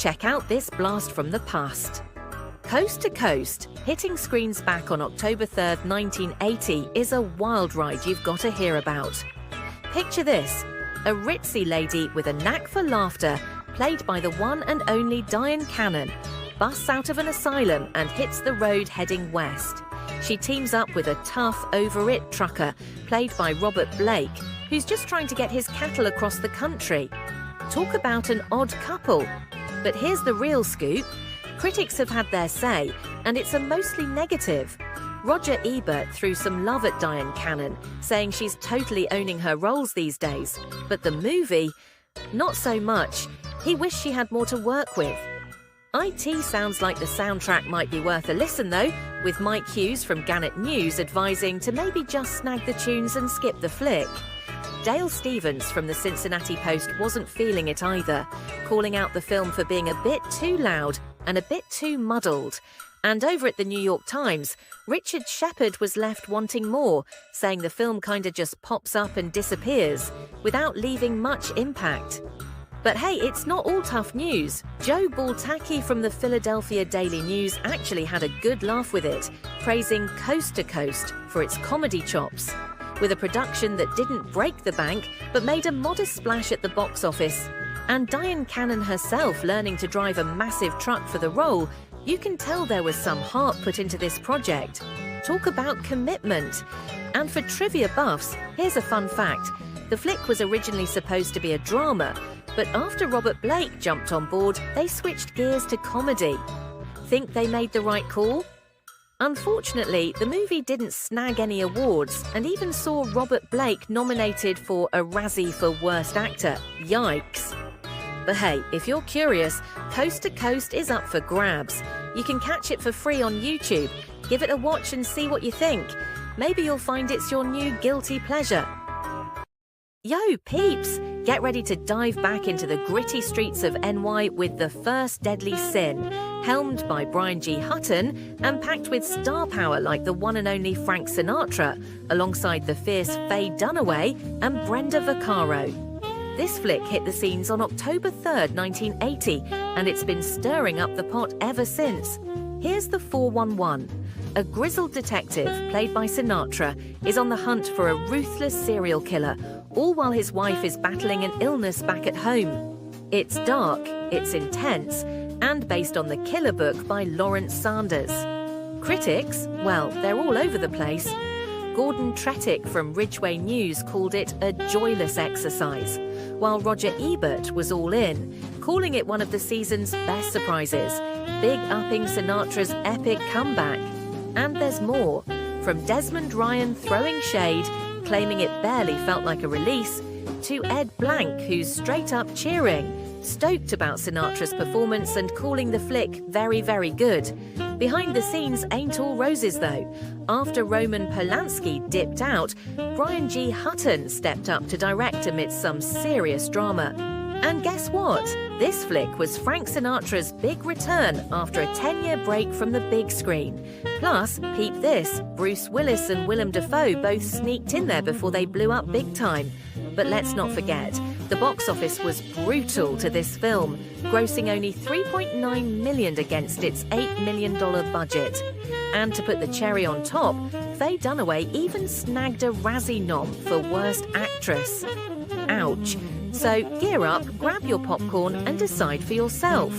Check out this blast from the past. Coast to Coast, hitting screens back on October 3rd, 1980, is a wild ride you've got to hear about. Picture this, a ritzy lady with a knack for laughter, played by the one and only Dyan Cannon, busts out of an asylum and hits the road heading west. She teams up with a tough, over-it trucker, played by Robert Blake, who's just trying to get his cattle across the country. Talk about an odd couple. But here's the real scoop. Critics have had their say, and it's a mostly negative. Roger Ebert threw some love at Dyan Cannon, saying she's totally owning her roles these days. But the movie, not so much. He wished she had more to work with. IT sounds like the soundtrack might be worth a listen though, with Mike Hughes from Gannett News advising to maybe just snag the tunes and skip the flick. Dale Stevens from the Cincinnati Post wasn't feeling it either, calling out the film for being a bit too loud and a bit too muddled. And over at the New York Times, Richard Shepard was left wanting more, saying the film kinda just pops up and disappears, without leaving much impact. But hey, it's not all tough news. Joe Baltacchi from the Philadelphia Daily News actually had a good laugh with it, praising Coast to Coast for its comedy chops. With a production that didn't break the bank, but made a modest splash at the box office, and Dyan Cannon herself learning to drive a massive truck for the role, you can tell there was some heart put into this project. Talk about commitment. And for trivia buffs, here's a fun fact. The flick was originally supposed to be a drama, but after Robert Blake jumped on board, they switched gears to comedy. Think they made the right call? Unfortunately, the movie didn't snag any awards and even saw Robert Blake nominated for a Razzie for Worst Actor. Yikes. But hey, if you're curious, Coast to Coast is up for grabs. You can catch it for free on YouTube. Give it a watch and see what you think. Maybe you'll find it's your new guilty pleasure. Yo, peeps! Get ready to dive back into the gritty streets of NY with The First Deadly Sin, helmed by Brian G. Hutton and packed with star power like the one and only Frank Sinatra, alongside the fierce Faye Dunaway and Brenda Vaccaro. This flick hit the scenes on October 3rd, 1980, and it's been stirring up the pot ever since. Here's the 411. A grizzled detective, played by Sinatra, is on the hunt for a ruthless serial killer, all while his wife is battling an illness back at home. It's dark, it's intense, and based on the Killer book by Lawrence Sanders. Critics, well, they're all over the place. Gordon Trettick from Ridgeway News called it a joyless exercise, while Roger Ebert was all in, calling it one of the season's best surprises, big-upping Sinatra's epic comeback. And there's more, from Desmond Ryan throwing shade, claiming it barely felt like a release, to Ed Blank, who's straight up cheering, stoked about Sinatra's performance and calling the flick very, very good. Behind the scenes ain't all roses though. After Roman Polanski dipped out, Brian G. Hutton stepped up to direct amidst some serious drama. And guess what? This flick was Frank Sinatra's big return after a 10-year break from the big screen. Plus, peep this, Bruce Willis and Willem Dafoe both sneaked in there before they blew up big time. But let's not forget, the box office was brutal to this film, grossing only $3.9 million against its $8 million budget. And to put the cherry on top, Faye Dunaway even snagged a Razzie nom for Worst Actress. Ouch. So gear up, grab your popcorn and decide for yourself.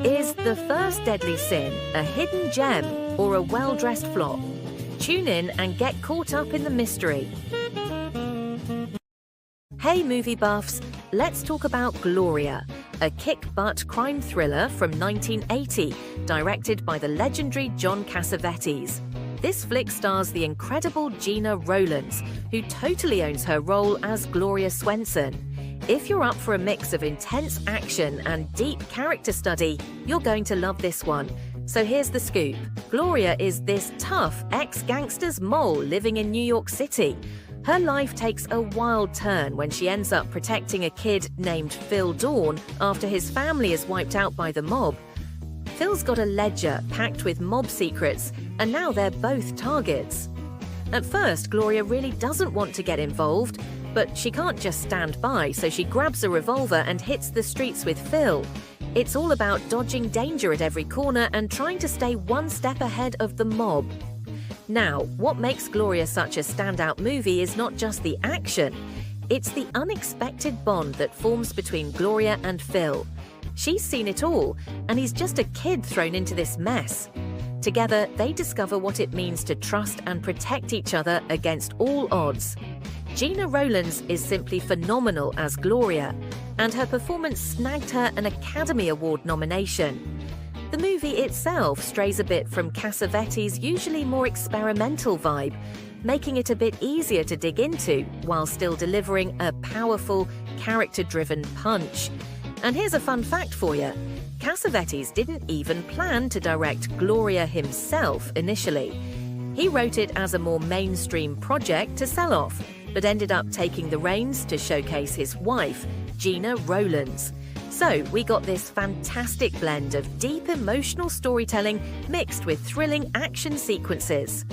Is The First Deadly Sin a hidden gem or a well-dressed flop? Tune in and get caught up in the mystery. Hey movie buffs, let's talk about Gloria, a kick-butt crime thriller from 1980, directed by the legendary John Cassavetes. This flick stars the incredible Gina Rowlands, who totally owns her role as Gloria Swenson. If you're up for a mix of intense action and deep character study, you're going to love this one. So here's the scoop. Gloria is this tough ex-gangster's mole living in New York City. Her life takes a wild turn when she ends up protecting a kid named Phil Dawn after his family is wiped out by the mob. Phil's got a ledger packed with mob secrets, and now they're both targets. At first, Gloria really doesn't want to get involved, But she can't just stand by, so she grabs a revolver and hits the streets with Phil. It's all about dodging danger at every corner and trying to stay one step ahead of the mob. Now, what makes Gloria such a standout movie is not just the action. It's the unexpected bond that forms between Gloria and Phil. She's seen it all, and he's just a kid thrown into this mess. Together, they discover what it means to trust and protect each other against all odds. Gina Rowlands is simply phenomenal as Gloria, and her performance snagged her an Academy Award nomination. The movie itself strays a bit from Cassavetes' usually more experimental vibe, making it a bit easier to dig into while still delivering a powerful, character-driven punch. And here's a fun fact for you. Cassavetes didn't even plan to direct Gloria himself initially. He wrote it as a more mainstream project to sell off, but ended up taking the reins to showcase his wife, Gina Rowlands. So we got this fantastic blend of deep emotional storytelling mixed with thrilling action sequences.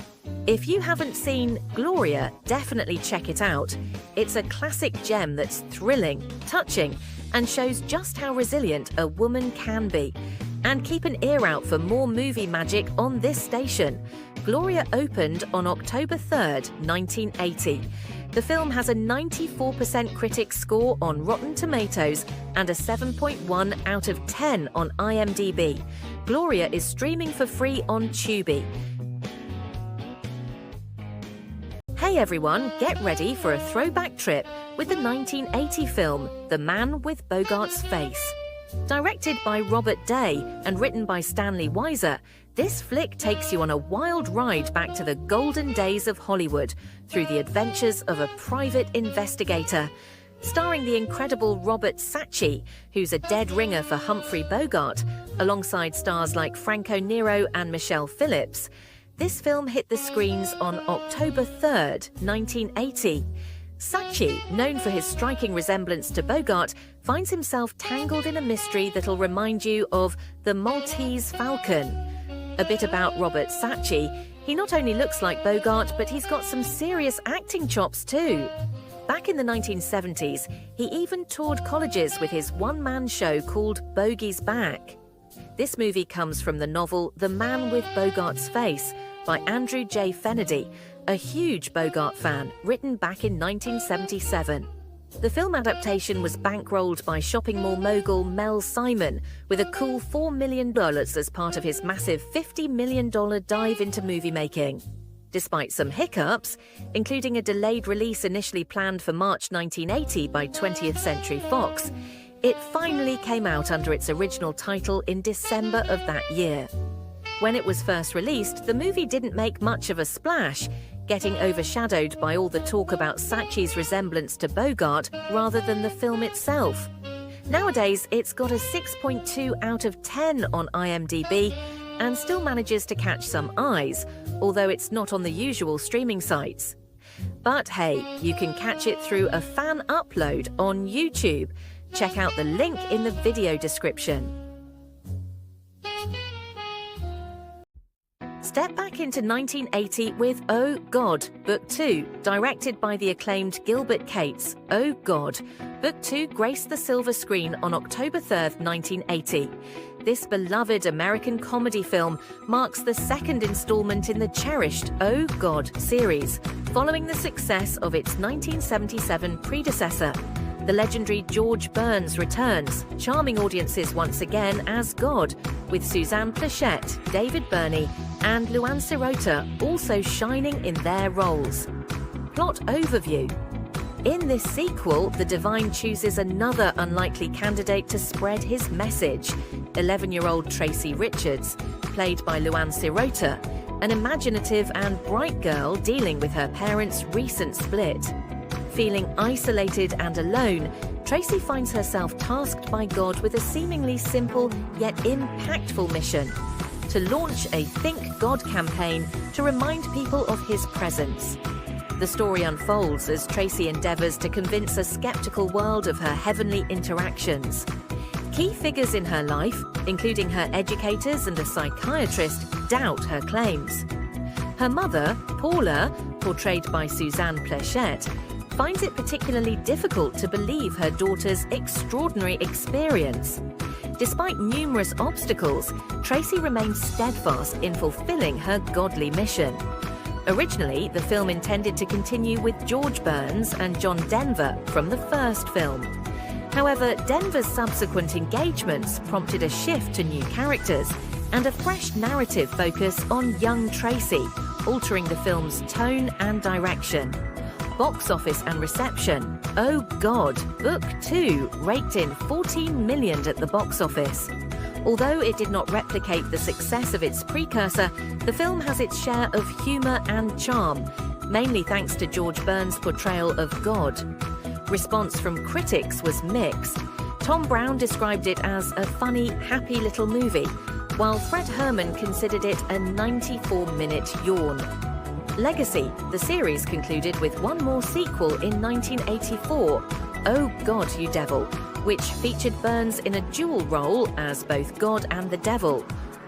If you haven't seen Gloria, definitely check it out. It's a classic gem that's thrilling, touching, and shows just how resilient a woman can be. And keep an ear out for more movie magic on this station. Gloria opened on October 3rd, 1980. The film has a 94% critic score on Rotten Tomatoes and a 7.1 out of 10 on IMDb. Gloria is streaming for free on Tubi. Hey everyone, get ready for a throwback trip with the 1980 film The Man with Bogart's Face. Directed by Robert Day and written by Stanley Weiser, this flick takes you on a wild ride back to the golden days of Hollywood through the adventures of a private investigator. Starring the incredible Robert Sacchi, who's a dead ringer for Humphrey Bogart, alongside stars like Franco Nero and Michelle Phillips. This film hit the screens on October 3rd, 1980. Sacchi, known for his striking resemblance to Bogart, finds himself tangled in a mystery that'll remind you of the Maltese Falcon. A bit about Robert Sacchi: he not only looks like Bogart, but he's got some serious acting chops too. Back in the 1970s, he even toured colleges with his one-man show called Bogey's Back. This movie comes from the novel The Man with Bogart's Face by Andrew J. Fenady, a huge Bogart fan, written back in 1977. The film adaptation was bankrolled by shopping mall mogul Mel Simon with a cool $4 million as part of his massive $50 million dive into movie making. Despite some hiccups, including a delayed release initially planned for March 1980 by 20th Century Fox, it finally came out under its original title in December of that year. When it was first released, the movie didn't make much of a splash, getting overshadowed by all the talk about Sacchi's resemblance to Bogart rather than the film itself. Nowadays, it's got a 6.2 out of 10 on IMDb and still manages to catch some eyes, although it's not on the usual streaming sites. But hey, you can catch it through a fan upload on YouTube. Check out the link in the video description. Step back into 1980 with Oh God, Book 2, directed by the acclaimed Gilbert Cates. Oh God, Book 2 graced the silver screen on October 3rd, 1980. This beloved American comedy film marks the second installment in the cherished Oh God series, following the success of its 1977 predecessor. The legendary George Burns returns, charming audiences once again as God, with Suzanne Pleshette, David Burney, and Luann Sirota also shining in their roles. Plot overview. In this sequel, the Divine chooses another unlikely candidate to spread his message, 11-year-old Tracy Richards, played by Luann Sirota, an imaginative and bright girl dealing with her parents' recent split. Feeling isolated and alone, Tracy finds herself tasked by God with a seemingly simple yet impactful mission: to launch a Think God campaign to remind people of his presence. The story unfolds as Tracy endeavours to convince a skeptical world of her heavenly interactions. Key figures in her life, including her educators and a psychiatrist, doubt her claims. Her mother, Paula, portrayed by Suzanne Pleshette, finds it particularly difficult to believe her daughter's extraordinary experience. Despite numerous obstacles, Tracy remains steadfast in fulfilling her godly mission. Originally, the film intended to continue with George Burns and John Denver from the first film. However, Denver's subsequent engagements prompted a shift to new characters and a fresh narrative focus on young Tracy, altering the film's tone and direction. Box office and reception. Oh God, Book 2 raked in $14 million at the box office. Although it did not replicate the success of its precursor, the film has its share of humour and charm, mainly thanks to George Burns' portrayal of God. Response from critics was mixed. Tom Brown described it as a funny, happy little movie, while Fred Herman considered it a 94-minute yawn. Legacy, the series concluded with one more sequel in 1984, Oh God, You Devil, which featured Burns in a dual role as both God and the Devil.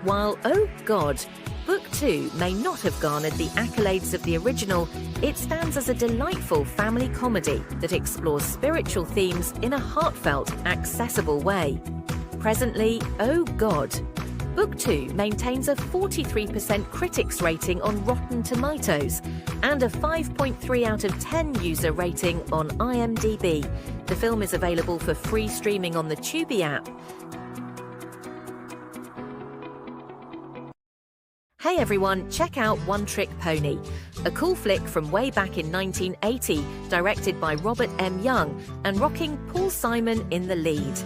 While Oh God, Book 2 may not have garnered the accolades of the original, it stands as a delightful family comedy that explores spiritual themes in a heartfelt, accessible way. Presently, Oh God, Book 2 maintains a 43% critics rating on Rotten Tomatoes and a 5.3 out of 10 user rating on IMDb. The film is available for free streaming on the Tubi app. Hey everyone, check out One Trick Pony, a cool flick from way back in 1980, directed by Robert M. Young and rocking Paul Simon in the lead.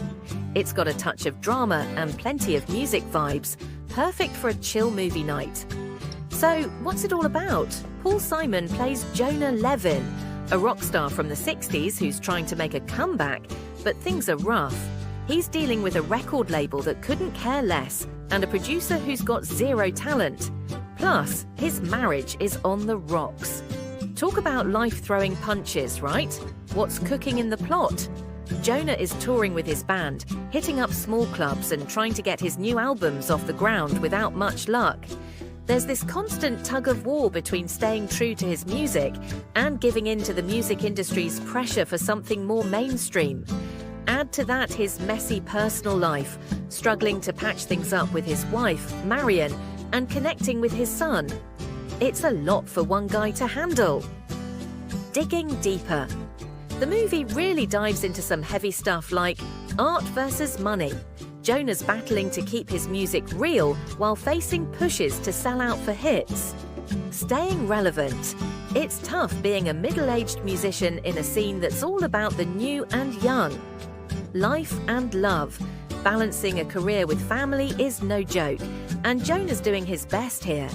It's got a touch of drama and plenty of music vibes, perfect for a chill movie night. So, what's it all about? Paul Simon plays Jonah Levin, a rock star from the 60s who's trying to make a comeback, but things are rough. He's dealing with a record label that couldn't care less and a producer who's got zero talent. Plus, his marriage is on the rocks. Talk about life throwing punches, right? What's cooking in the plot? Jonah is touring with his band, hitting up small clubs and trying to get his new albums off the ground without much luck. There's this constant tug of war between staying true to his music and giving in to the music industry's pressure for something more mainstream. Add to that his messy personal life, struggling to patch things up with his wife, Marion, and connecting with his son. It's a lot for one guy to handle. Digging deeper. The movie really dives into some heavy stuff like art versus money. Jonah's battling to keep his music real while facing pushes to sell out for hits. Staying relevant. It's tough being a middle-aged musician in a scene that's all about the new and young. Life and love. Balancing a career with family is no joke, and Jonah's doing his best here.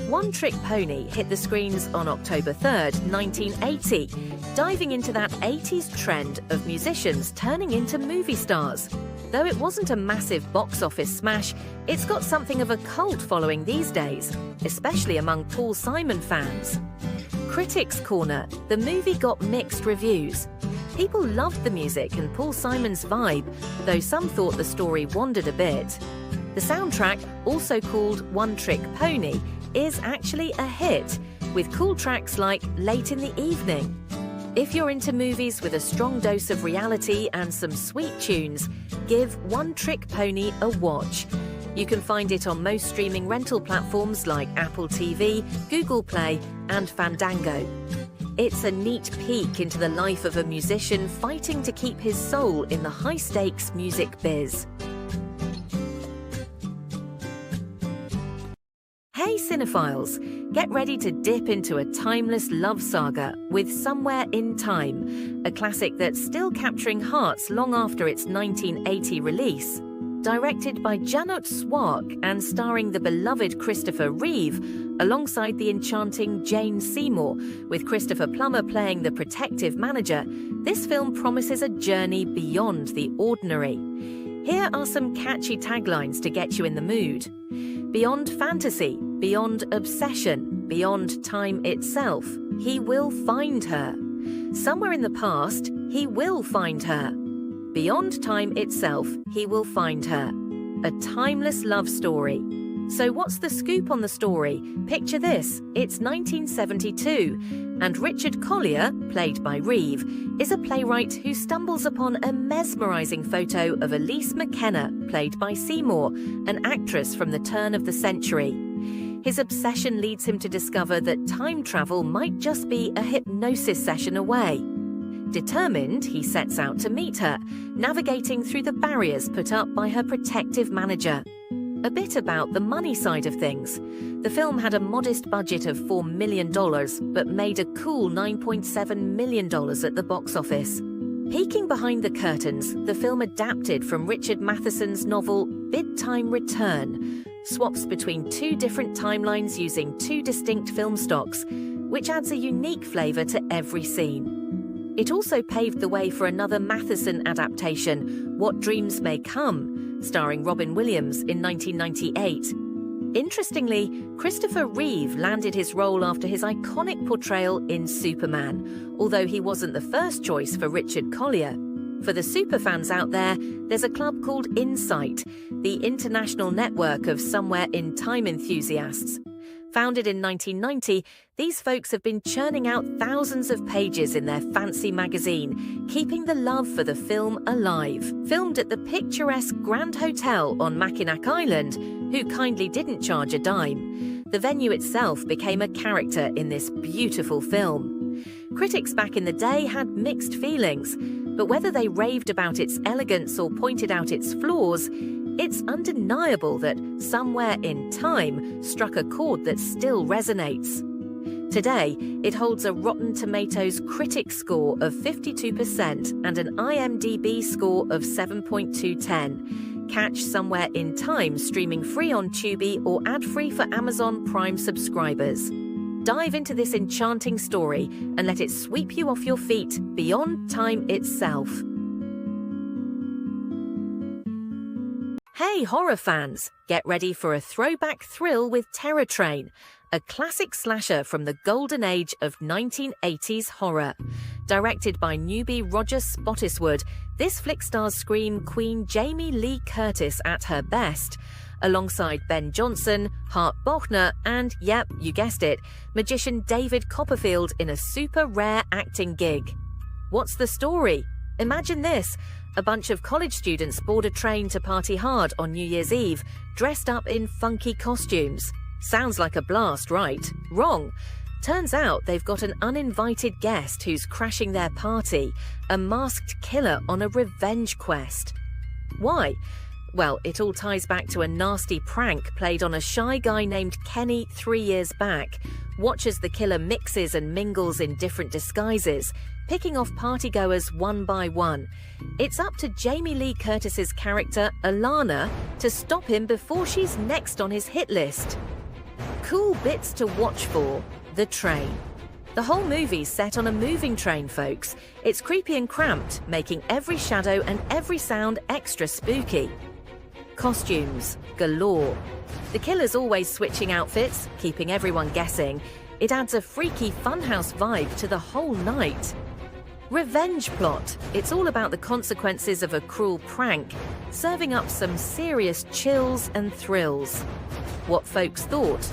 One Trick Pony hit the screens on October 3rd, 1980, diving into that 80s trend of musicians turning into movie stars. Though it wasn't a massive box office smash, it's got something of a cult following these days, especially among Paul Simon fans. Critics' Corner, the movie got mixed reviews. People loved the music and Paul Simon's vibe, though some thought the story wandered a bit. The soundtrack, also called One Trick Pony, is actually a hit, with cool tracks like Late in the Evening. If you're into movies with a strong dose of reality and some sweet tunes, give One Trick Pony a watch. You can find it on most streaming rental platforms like Apple TV, Google Play, and Fandango. It's a neat peek into the life of a musician fighting to keep his soul in the high-stakes music biz. Hey cinephiles, get ready to dip into a timeless love saga with Somewhere in Time, a classic that's still capturing hearts long after its 1980 release. Directed by Janot Swark and starring the beloved Christopher Reeve, alongside the enchanting Jane Seymour, with Christopher Plummer playing the protective manager, this film promises a journey beyond the ordinary. Here are some catchy taglines to get you in the mood. Beyond fantasy, beyond obsession, beyond time itself, he will find her. Somewhere in the past, he will find her. Beyond time itself, he will find her. A timeless love story. So what's the scoop on the story? Picture this, it's 1972, And Richard Collier, played by Reeve, is a playwright who stumbles upon a mesmerising photo of Elise McKenna, played by Seymour, an actress from the turn of the century. His obsession leads him to discover that time travel might just be a hypnosis session away. Determined, he sets out to meet her, navigating through the barriers put up by her protective manager. A bit about the money side of things. The film had a modest budget of $4 million, but made a cool $9.7 million at the box office. Peeking behind the curtains, the film adapted from Richard Matheson's novel Bid Time Return, swaps between two different timelines using two distinct film stocks, which adds a unique flavour to every scene. It also paved the way for another Matheson adaptation, What Dreams May Come, starring Robin Williams in 1998. Interestingly, Christopher Reeve landed his role after his iconic portrayal in Superman, although he wasn't the first choice for Richard Collier. For the superfans out there, there's a club called Insight, the international network of Somewhere in Time enthusiasts. Founded in 1990, these folks have been churning out thousands of pages in their fancy magazine, keeping the love for the film alive. Filmed at the picturesque Grand Hotel on Mackinac Island, who kindly didn't charge a dime, the venue itself became a character in this beautiful film. Critics back in the day had mixed feelings, but whether they raved about its elegance or pointed out its flaws, it's undeniable that Somewhere in Time struck a chord that still resonates. Today, it holds a Rotten Tomatoes critic score of 52% and an IMDb score of 7.210. Catch Somewhere in Time streaming free on Tubi or ad-free for Amazon Prime subscribers. Dive into this enchanting story and let it sweep you off your feet beyond time itself. Hey horror fans, get ready for a throwback thrill with Terror Train, a classic slasher from the golden age of 1980s horror. Directed by newbie Roger Spottiswoode, this flick stars Scream queen Jamie Lee Curtis at her best, alongside Ben Johnson, Hart Bochner, and, yep, you guessed it, magician David Copperfield in a super rare acting gig. What's the story? Imagine this. A bunch of college students board a train to party hard on New Year's Eve, dressed up in funky costumes. Sounds like a blast, right? Wrong. Turns out they've got an uninvited guest who's crashing their party, a masked killer on a revenge quest. Why? Well, it all ties back to a nasty prank played on a shy guy named Kenny 3 years back. Watch as the killer mixes and mingles in different disguises, picking off partygoers one by one. It's up to Jamie Lee Curtis's character, Alana, to stop him before she's next on his hit list. Cool bits to watch for: the train. The whole movie's set on a moving train, folks. It's creepy and cramped, making every shadow and every sound extra spooky. Costumes galore. The killer's always switching outfits, keeping everyone guessing. It adds a freaky funhouse vibe to the whole night. Revenge plot. It's all about the consequences of a cruel prank, serving up some serious chills and thrills. What folks thought?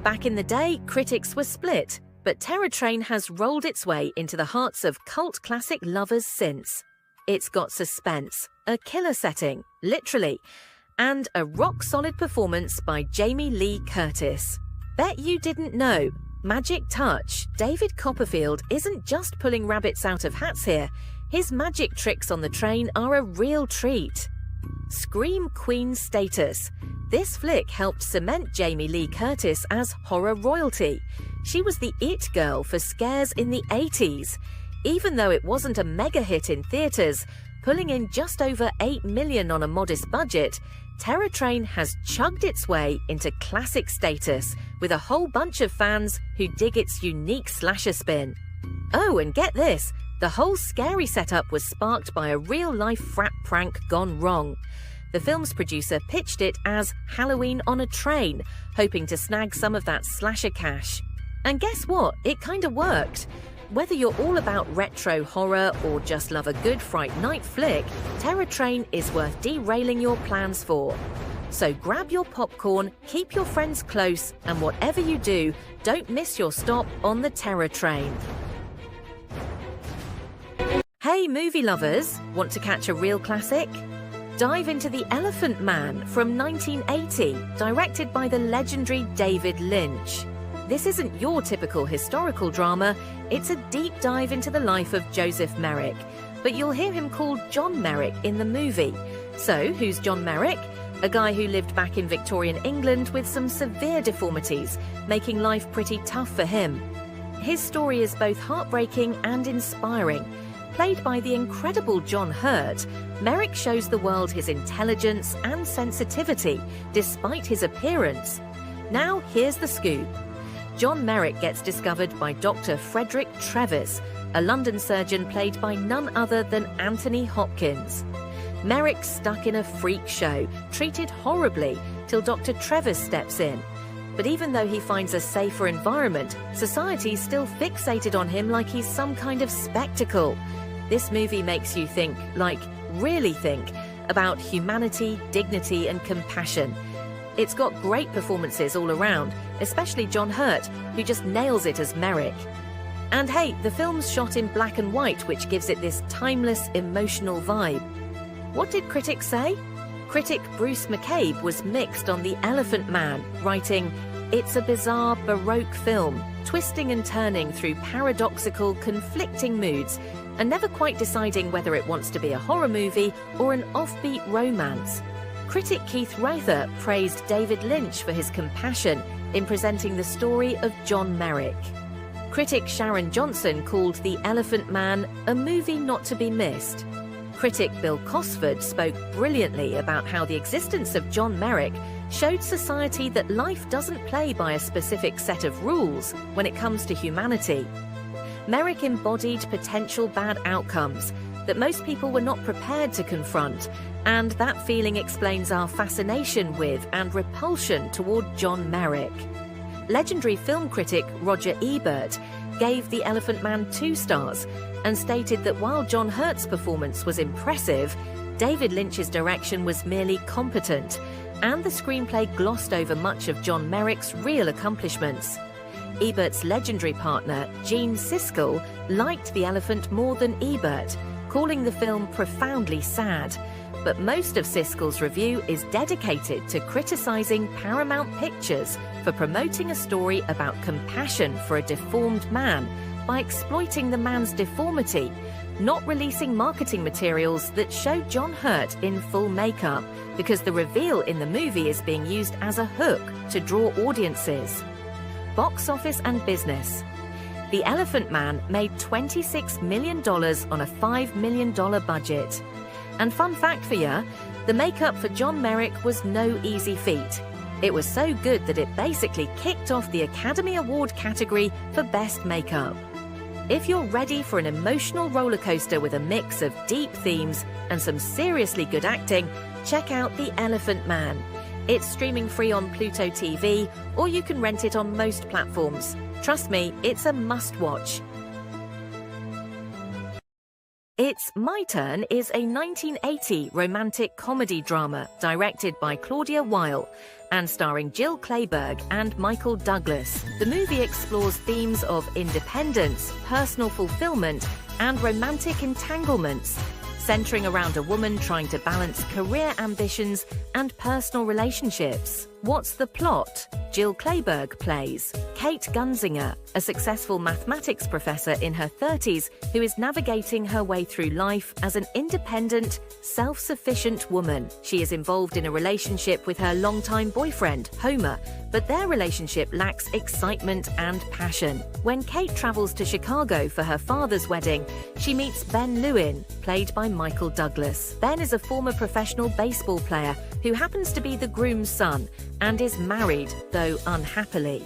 Back in the day, critics were split, but Terror Train has rolled its way into the hearts of cult classic lovers since. It's got suspense, a killer setting, literally, and a rock-solid performance by Jamie Lee Curtis. Bet you didn't know. Magic touch. David Copperfield isn't just pulling rabbits out of hats here. His magic tricks on the train are a real treat. Scream Queen status. This flick helped cement Jamie Lee Curtis as horror royalty. She was the it girl for scares in the 80s. Even though it wasn't a mega hit in theatres, pulling in just over $8 million on a modest budget, Terror Train has chugged its way into classic status with a whole bunch of fans who dig its unique slasher spin. Oh, and get this, the whole scary setup was sparked by a real-life frat prank gone wrong. The film's producer pitched it as Halloween on a train, hoping to snag some of that slasher cash. And guess what? It kinda worked. Whether you're all about retro horror or just love a good Fright Night flick, Terror Train is worth derailing your plans for. So grab your popcorn, keep your friends close, and whatever you do, don't miss your stop on the terror train. Hey movie lovers, want to catch a real classic? Dive into The Elephant Man from 1980, directed by the legendary David Lynch. This isn't your typical historical drama, it's a deep dive into the life of Joseph Merrick, but you'll hear him called John Merrick in the movie. So, who's John Merrick? A guy who lived back in Victorian England with some severe deformities, making life pretty tough for him. His story is both heartbreaking and inspiring. Played by the incredible John Hurt, Merrick shows the world his intelligence and sensitivity, despite his appearance. Now, here's the scoop. John Merrick gets discovered by Dr. Frederick Trevis, a London surgeon played by none other than Anthony Hopkins. Merrick's stuck in a freak show, treated horribly, till Dr. Trevis steps in. But even though he finds a safer environment, society's still fixated on him like he's some kind of spectacle. This movie makes you think, like really think, about humanity, dignity and compassion. It's got great performances all around, especially John Hurt, who just nails it as Merrick. And hey, the film's shot in black and white, which gives it this timeless, emotional vibe. What did critics say? Critic Bruce McCabe was mixed on The Elephant Man, writing, "It's a bizarre, Baroque film, twisting and turning through paradoxical, conflicting moods, and never quite deciding whether it wants to be a horror movie or an offbeat romance." Critic Keith Rother praised David Lynch for his compassion in presenting the story of John Merrick. Critic Sharon Johnson called The Elephant Man a movie not to be missed. Critic Bill Cosford spoke brilliantly about how the existence of John Merrick showed society that life doesn't play by a specific set of rules when it comes to humanity. Merrick embodied potential bad outcomes that most people were not prepared to confront, and that feeling explains our fascination with and repulsion toward John Merrick. Legendary film critic Roger Ebert gave The Elephant Man 2 stars and stated that while John Hurt's performance was impressive, David Lynch's direction was merely competent, and the screenplay glossed over much of John Merrick's real accomplishments. Ebert's legendary partner, Gene Siskel, liked The Elephant more than Ebert, calling the film profoundly sad. But most of Siskel's review is dedicated to criticizing Paramount Pictures for promoting a story about compassion for a deformed man by exploiting the man's deformity, not releasing marketing materials that show John Hurt in full makeup, because the reveal in the movie is being used as a hook to draw audiences. Box office and business. The Elephant Man made $26 million on a $5 million budget. And fun fact for you, the makeup for John Merrick was no easy feat. It was so good that it basically kicked off the Academy Award category for Best Makeup. If you're ready for an emotional roller coaster with a mix of deep themes and some seriously good acting, check out The Elephant Man. It's streaming free on Pluto TV, or you can rent it on most platforms. Trust me, it's a must-watch. It's My Turn is a 1980 romantic comedy drama directed by Claudia Weil and starring Jill Clayburgh and Michael Douglas. The movie explores themes of independence, personal fulfillment, and romantic entanglements, centering around a woman trying to balance career ambitions and personal relationships. What's the plot? Jill Clayburgh plays Kate Gunzinger, a successful mathematics professor in her 30s who is navigating her way through life as an independent, self-sufficient woman. She is involved in a relationship with her longtime boyfriend, Homer, but their relationship lacks excitement and passion. When Kate travels to Chicago for her father's wedding, she meets Ben Lewin, played by Michael Douglas. Ben is a former professional baseball player who happens to be the groom's son and is married, though unhappily.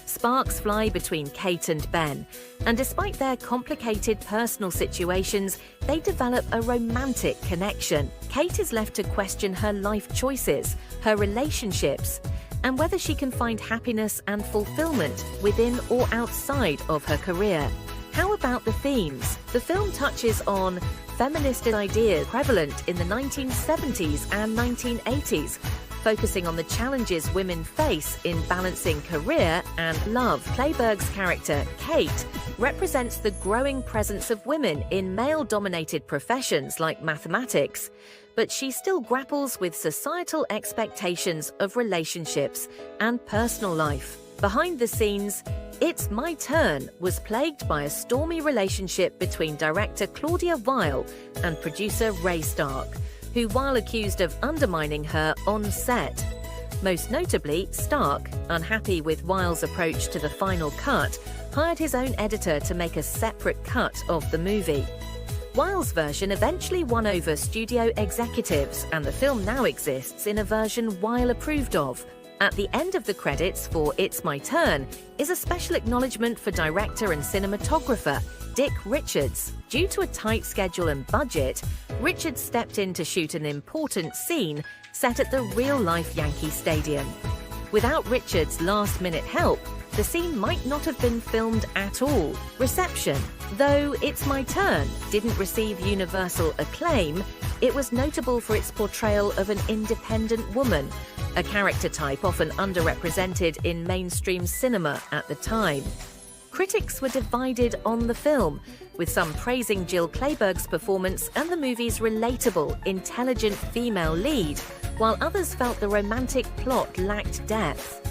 Sparks fly between Kate and Ben, and despite their complicated personal situations, they develop a romantic connection. Kate is left to question her life choices, her relationships, and whether she can find happiness and fulfillment within or outside of her career. How about the themes? The film touches on feminist ideas prevalent in the 1970s and 1980s, Focusing on the challenges women face in balancing career and love, Clayburgh's character, Kate, represents the growing presence of women in male-dominated professions like mathematics, but she still grapples with societal expectations of relationships and personal life. Behind the scenes, It's My Turn was plagued by a stormy relationship between director Claudia Weil and producer Ray Stark, who, while accused of undermining her on set. Most notably, Stark, unhappy with Weil's approach to the final cut, hired his own editor to make a separate cut of the movie. Weil's version eventually won over studio executives, and the film now exists in a version Weil approved of. At the end of the credits for It's My Turn is a special acknowledgement for director and cinematographer Dick Richards. Due to a tight schedule and budget, Richards stepped in to shoot an important scene set at the real-life Yankee Stadium. Without Richards' last-minute help, the scene might not have been filmed at all. Reception. Though It's My Turn didn't receive universal acclaim, it was notable for its portrayal of an independent woman, a character type often underrepresented in mainstream cinema at the time. Critics were divided on the film, with some praising Jill Clayburgh's performance and the movie's relatable, intelligent female lead, while others felt the romantic plot lacked depth.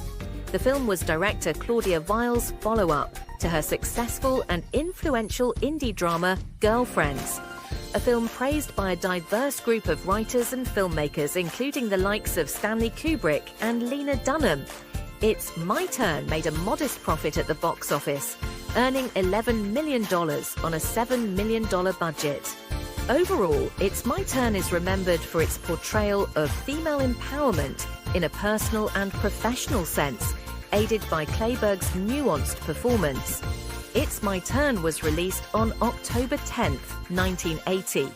The film was director Claudia Weil's follow-up to her successful and influential indie drama Girlfriends, a film praised by a diverse group of writers and filmmakers, including the likes of Stanley Kubrick and Lena Dunham. It's My Turn made a modest profit at the box office, earning $11 million on a $7 million budget. Overall, It's My Turn is remembered for its portrayal of female empowerment in a personal and professional sense, aided by Clayburgh's nuanced performance. It's My Turn was released on October 10, 1980.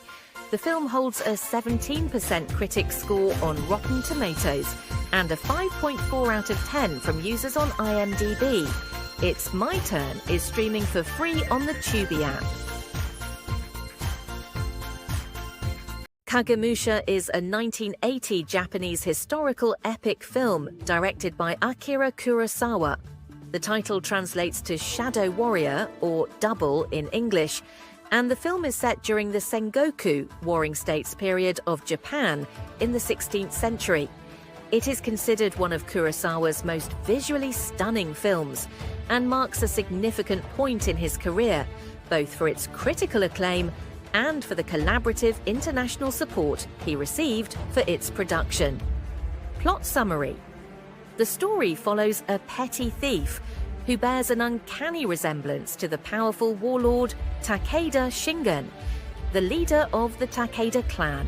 The film holds a 17% critic score on Rotten Tomatoes and a 5.4 out of 10 from users on IMDb. It's My Turn is streaming for free on the Tubi app. Kagemusha is a 1980 Japanese historical epic film directed by Akira Kurosawa. The title translates to Shadow Warrior, or Double in English, and the film is set during the Sengoku Warring States period of Japan in the 16th century. It is considered one of Kurosawa's most visually stunning films and marks a significant point in his career, both for its critical acclaim and for the collaborative international support he received for its production. Plot summary. The story follows a petty thief who bears an uncanny resemblance to the powerful warlord Takeda Shingen, the leader of the Takeda clan.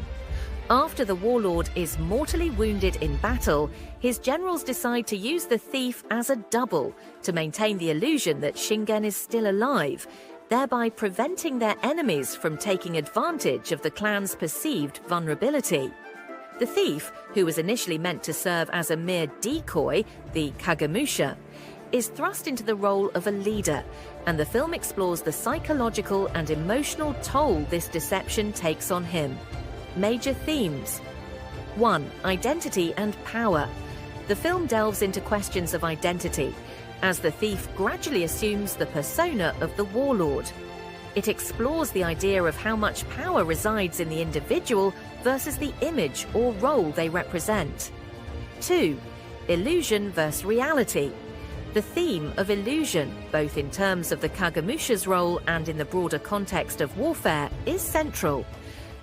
After the warlord is mortally wounded in battle, his generals decide to use the thief as a double to maintain the illusion that Shingen is still alive, thereby preventing their enemies from taking advantage of the clan's perceived vulnerability. The thief, who was initially meant to serve as a mere decoy, the Kagemusha, is thrust into the role of a leader, and the film explores the psychological and emotional toll this deception takes on him. Major themes. 1. Identity and power. The film delves into questions of identity, as the thief gradually assumes the persona of the warlord. It explores the idea of how much power resides in the individual versus the image or role they represent. 2. Illusion versus reality. The theme of illusion, both in terms of the Kagemusha's role and in the broader context of warfare, is central.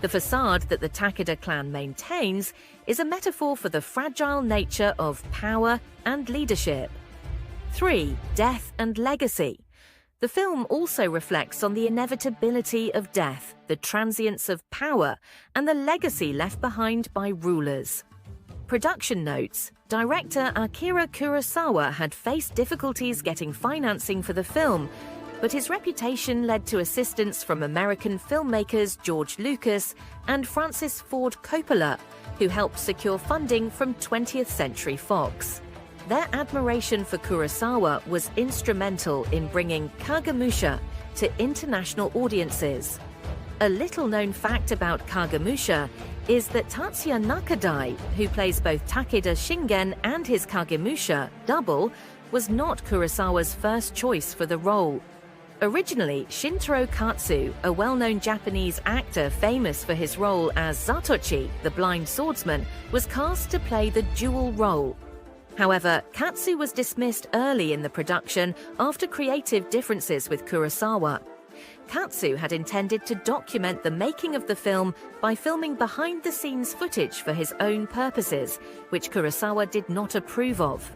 The facade that the Takeda clan maintains is a metaphor for the fragile nature of power and leadership. 3. Death and legacy. The film also reflects on the inevitability of death, the transience of power, and the legacy left behind by rulers. Production notes. Director Akira Kurosawa had faced difficulties getting financing for the film, but his reputation led to assistance from American filmmakers George Lucas and Francis Ford Coppola, who helped secure funding from 20th Century Fox. Their admiration for Kurosawa was instrumental in bringing Kagemusha to international audiences. A little-known fact about Kagemusha is that Tatsuya Nakadai, who plays both Takeda Shingen and his Kagemusha, double, was not Kurosawa's first choice for the role. Originally, Shintaro Katsu, a well-known Japanese actor famous for his role as Zatoichi, the blind swordsman, was cast to play the dual role. However, Katsu was dismissed early in the production after creative differences with Kurosawa. Katsu had intended to document the making of the film by filming behind-the-scenes footage for his own purposes, which Kurosawa did not approve of.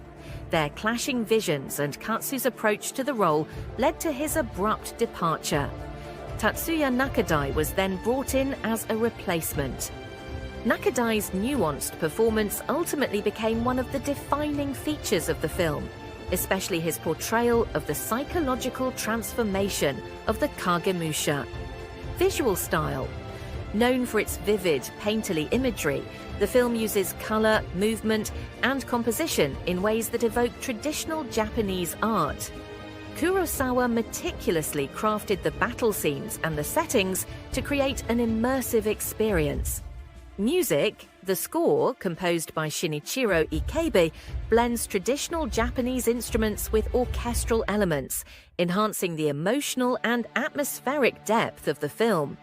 Their clashing visions and Katsu's approach to the role led to his abrupt departure. Tatsuya Nakadai was then brought in as a replacement. Nakadai's nuanced performance ultimately became one of the defining features of the film, especially his portrayal of the psychological transformation of the Kagemusha. Visual style. Known for its vivid, painterly imagery, the film uses color, movement, and composition in ways that evoke traditional Japanese art. Kurosawa meticulously crafted the battle scenes and the settings to create an immersive experience. Music, the score, composed by Shinichiro Ikebe, blends traditional Japanese instruments with orchestral elements, enhancing the emotional and atmospheric depth of the film.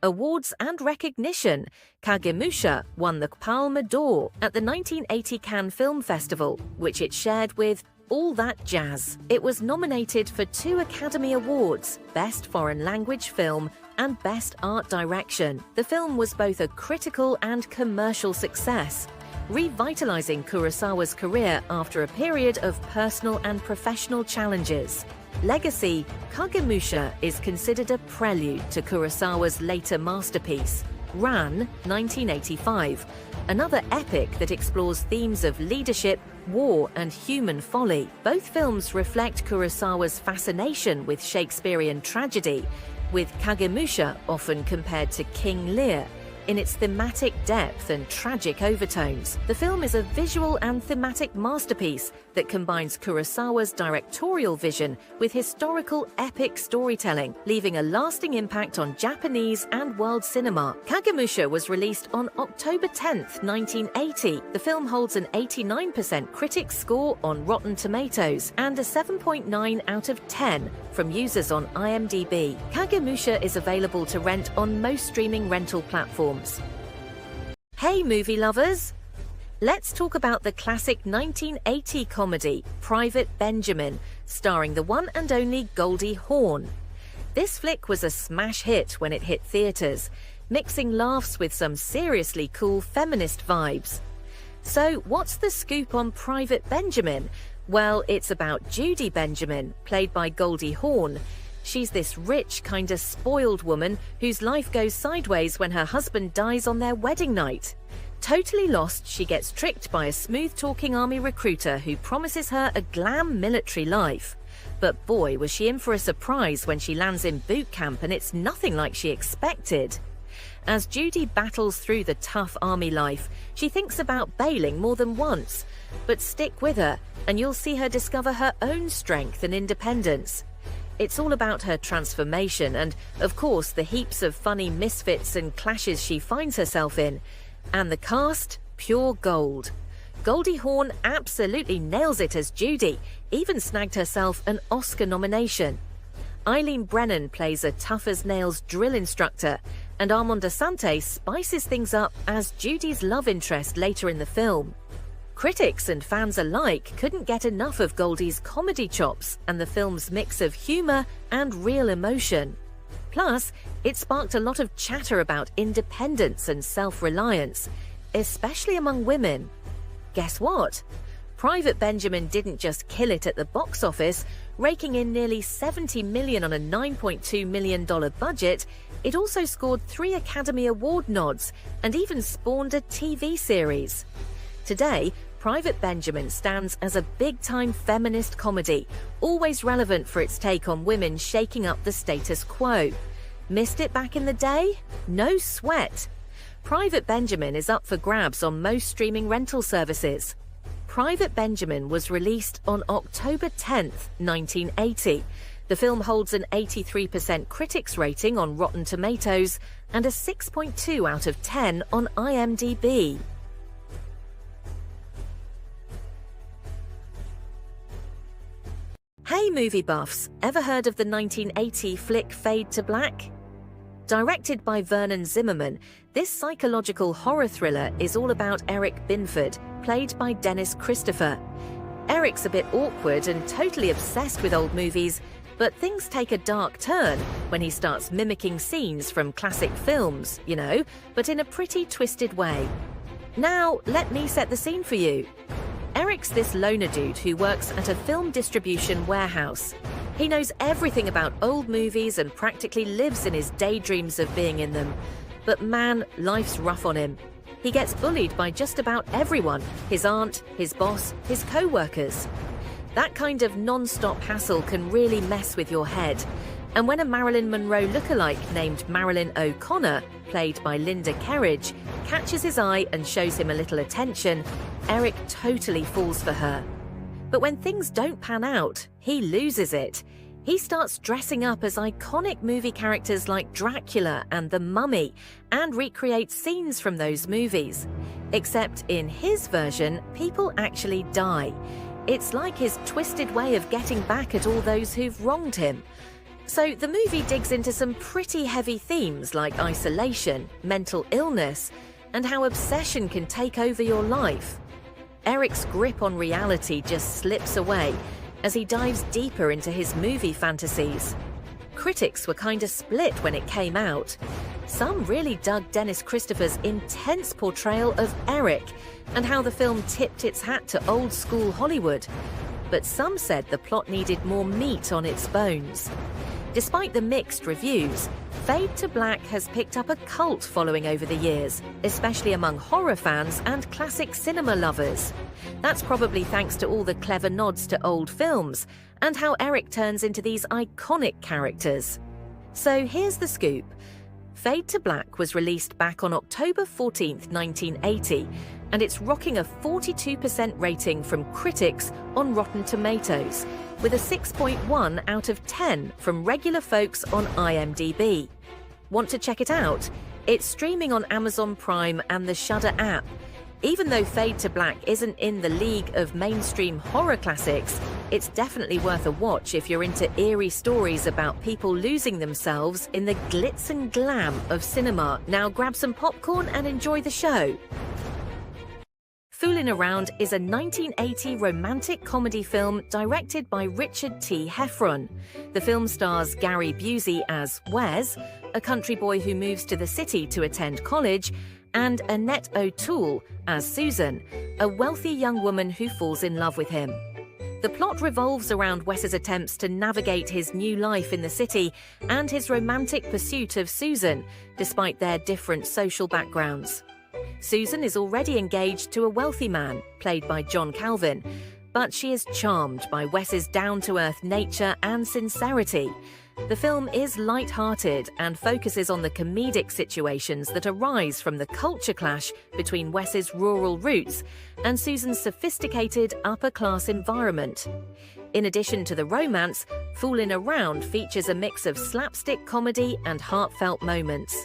Awards and recognition. Kagemusha won the Palme d'Or at the 1980 Cannes Film Festival, which it shared with All That Jazz. It was nominated for 2 Academy Awards, Best Foreign Language Film and Best Art Direction. The film was both a critical and commercial success, revitalizing Kurosawa's career after a period of personal and professional challenges. Legacy. Kagemusha is considered a prelude to Kurosawa's later masterpiece, Ran, 1985, another epic that explores themes of leadership, war, and human folly. Both films reflect Kurosawa's fascination with Shakespearean tragedy, with Kagemusha often compared to King Lear. In its thematic depth and tragic overtones, the film is a visual and thematic masterpiece that combines Kurosawa's directorial vision with historical epic storytelling, leaving a lasting impact on Japanese and world cinema. Kagemusha was released on October 10, 1980. The film holds an 89% critic score on Rotten Tomatoes and a 7.9 out of 10 from users on IMDb. Kagemusha is available to rent on most streaming rental platforms. Hey movie lovers! Let's talk about the classic 1980 comedy, Private Benjamin, starring the one and only Goldie Hawn. This flick was a smash hit when it hit theaters, mixing laughs with some seriously cool feminist vibes. So what's the scoop on Private Benjamin? Well, it's about Judy Benjamin, played by Goldie Hawn. She's this rich, kinda spoiled woman whose life goes sideways when her husband dies on their wedding night. Totally lost, she gets tricked by a smooth-talking army recruiter who promises her a glam military life. But boy, was she in for a surprise when she lands in boot camp and it's nothing like she expected. As Judy battles through the tough army life, she thinks about bailing more than once. But stick with her, and you'll see her discover her own strength and independence. It's all about her transformation and, of course, the heaps of funny misfits and clashes she finds herself in. And the cast, pure gold. Goldie Hawn absolutely nails it as Judy, even snagged herself an Oscar nomination. Eileen Brennan plays a tough-as-nails drill instructor, and Armand Assante spices things up as Judy's love interest later in the film. Critics and fans alike couldn't get enough of Goldie's comedy chops and the film's mix of humor and real emotion. Plus, it sparked a lot of chatter about independence and self-reliance, especially among women. Guess what? Private Benjamin didn't just kill it at the box office, raking in nearly $70 million on a $9.2 million budget. It also scored 3 Academy Award nods and even spawned a TV series. Today, Private Benjamin stands as a big-time feminist comedy, always relevant for its take on women shaking up the status quo. Missed it back in the day? No sweat. Private Benjamin is up for grabs on most streaming rental services. Private Benjamin was released on October 10, 1980. The film holds an 83% critics rating on Rotten Tomatoes and a 6.2 out of 10 on IMDb. Hey movie buffs, ever heard of the 1980 flick Fade to Black? Directed by Vernon Zimmerman, this psychological horror thriller is all about Eric Binford, played by Dennis Christopher. Eric's a bit awkward and totally obsessed with old movies, but things take a dark turn when he starts mimicking scenes from classic films, but in a pretty twisted way. Now, let me set the scene for you. Eric's this loner dude who works at a film distribution warehouse. He knows everything about old movies and practically lives in his daydreams of being in them. But man, life's rough on him. He gets bullied by just about everyone, his aunt, his boss, his co-workers. That kind of non-stop hassle can really mess with your head. And when a Marilyn Monroe lookalike named Marilyn O'Connor, played by Linda Kerridge, catches his eye and shows him a little attention, Eric totally falls for her. But when things don't pan out, he loses it. He starts dressing up as iconic movie characters like Dracula and The Mummy and recreates scenes from those movies. Except in his version, people actually die. It's like his twisted way of getting back at all those who've wronged him. So the movie digs into some pretty heavy themes like isolation, mental illness, and how obsession can take over your life. Eric's grip on reality just slips away as he dives deeper into his movie fantasies. Critics were kinda split when it came out. Some really dug Dennis Christopher's intense portrayal of Eric and how the film tipped its hat to old-school Hollywood. But some said the plot needed more meat on its bones. Despite the mixed reviews, Fade to Black has picked up a cult following over the years, especially among horror fans and classic cinema lovers. That's probably thanks to all the clever nods to old films and how Eric turns into these iconic characters. So here's the scoop. Fade to Black was released back on October 14th, 1980, and it's rocking a 42% rating from critics on Rotten Tomatoes, with a 6.1 out of 10 from regular folks on IMDb. Want to check it out? It's streaming on Amazon Prime and the Shudder app. Even though Fade to Black isn't in the league of mainstream horror classics, it's definitely worth a watch if you're into eerie stories about people losing themselves in the glitz and glam of cinema. Now grab some popcorn and enjoy the show. Foolin' Around is a 1980 romantic comedy film directed by Richard T. Heffron. The film stars Gary Busey as Wes, a country boy who moves to the city to attend college, and Annette O'Toole as Susan, a wealthy young woman who falls in love with him. The plot revolves around Wes's attempts to navigate his new life in the city and his romantic pursuit of Susan, despite their different social backgrounds. Susan is already engaged to a wealthy man, played by John Calvin, but she is charmed by Wes's down-to-earth nature and sincerity. The film is light-hearted and focuses on the comedic situations that arise from the culture clash between Wes's rural roots and Susan's sophisticated upper-class environment. In addition to the romance, Foolin' Around features a mix of slapstick comedy and heartfelt moments.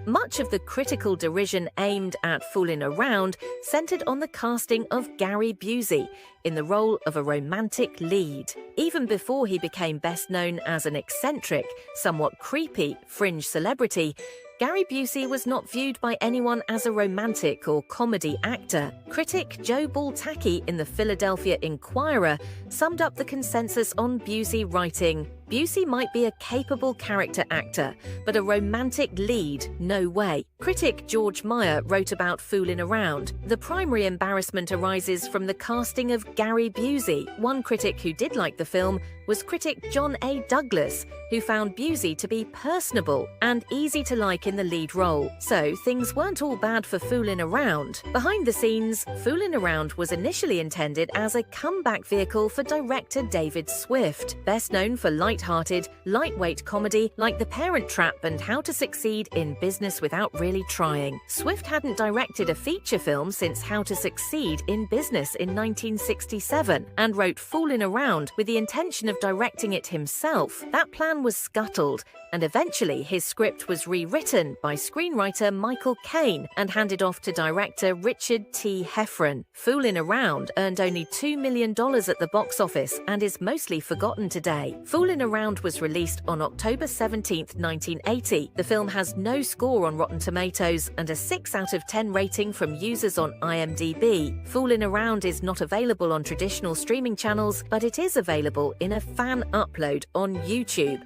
Much of the critical derision aimed at Foolin' Around centered on the casting of Gary Busey in the role of a romantic lead. Even before he became best known as an eccentric, somewhat creepy fringe celebrity, Gary Busey was not viewed by anyone as a romantic or comedy actor. Critic Joe Baltacki in the Philadelphia Inquirer summed up the consensus on Busey, writing, "Busey might be a capable character actor, but a romantic lead, no way." Critic George Meyer wrote about Foolin' Around. "The primary embarrassment arises from the casting of Gary Busey." One critic who did like the film was critic John A. Douglas, who found Busey to be personable and easy to like in the lead role. So things weren't all bad for Foolin' Around. Behind the scenes, Foolin' Around was initially intended as a comeback vehicle for director David Swift. Best known for light light-hearted, lightweight comedy like The Parent Trap and How to Succeed in Business Without Really Trying. Swift hadn't directed a feature film since How to Succeed in Business in 1967 and wrote Foolin' Around with the intention of directing it himself. That plan was scuttled, and eventually his script was rewritten by screenwriter Michael Caine and handed off to director Richard T. Heffron. Foolin' Around earned only $2 million at the box office and is mostly forgotten today. Foolin' Around was released on October 17, 1980. The film has no score on Rotten Tomatoes and a 6 out of 10 rating from users on IMDb. Foolin' Around is not available on traditional streaming channels, but it is available in a fan upload on YouTube.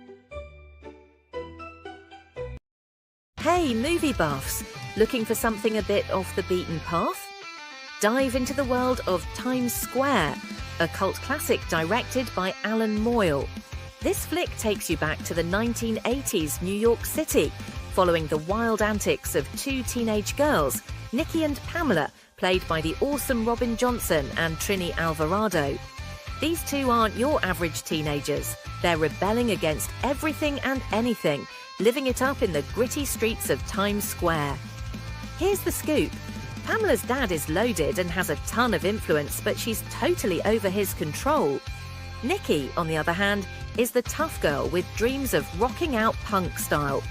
Hey, movie buffs! Looking for something a bit off the beaten path? Dive into the world of Times Square, a cult classic directed by Alan Moyle. This flick takes you back to the 1980s New York City, following the wild antics of two teenage girls, Nikki and Pamela, played by the awesome Robin Johnson and Trini Alvarado. These two aren't your average teenagers. They're rebelling against everything and anything, living it up in the gritty streets of Times Square. Here's the scoop. Pamela's dad is loaded and has a ton of influence, but she's totally over his control. Nikki, on the other hand, is the tough girl with dreams of rocking out punk style.